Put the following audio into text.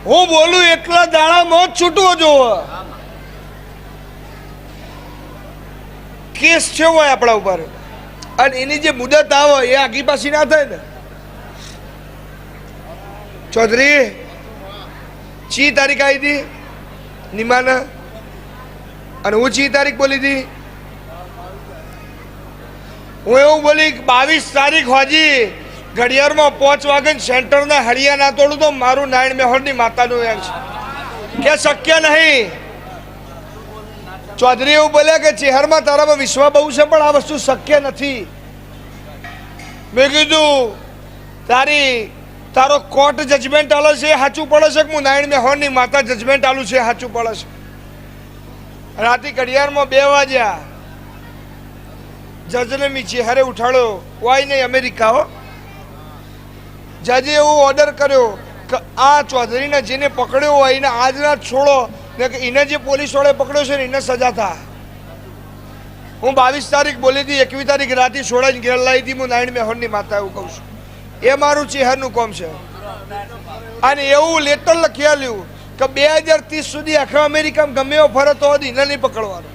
હું બોલું એટલા દાડામાં જ છૂટવો જોવો. કેસ છે હોય આપણા ઉપર અને એની જે મુદત આવે એ આગી પાછી ના થાય ને. ચૌધરી ચી તારીખ આવી હતી નિમાના અને હું ચી તારીખ બોલી હતી. હું એવું બોલી 22 તારીખ હોજી ઘડિયાળમાં 5 વાગે સેન્ટરના હળિયા ના તોડું તો મારું નારાયણ મેહોરની માતાનું એમ છે કે શક્ય નહીં. ચૌધરી એવું બોલ્યા કે ચેહરમાં તારામાં વિશ્વાસ બહુ છે પણ આ વસ્તુ શક્ય નથી. મેં કીધું તારો કોર્ટ જજમેન્ટ આલે છે સાચું પડે છે કે હું નારાયણ મેહોરની માતા જજમેન્ટ આલું છે સાચું પડે છે. રાતે ઘડિયાળમાં 2 વાગ્યા જજને મી ચેહરે ઉઠાડ્યો. કોઈ નહીં અમેરિકા હો. જજે એવો ઓર્ડર કર્યો કે આ ચૌધરીને જેને પકડ્યો હોય એને આજના છોડો ને કે એને જે પોલીસ વાળાએ પકડ્યો છે ને એને સજા થાય. હું 22 તારીખ બોલી હતી 21 તારીખ રાતે છોડાઈને ઘેર લાવી હતી. હું નારાયણ મેહોરની માતા એવું કહું છું. એ મારું ચેહરનું કામ છે. અને એવું લેટર લખી આલ્યું કે 2030 સુધી આખા અમેરિકામાં ગમે એવો ફરે તો એને નહીં પકડવાનો.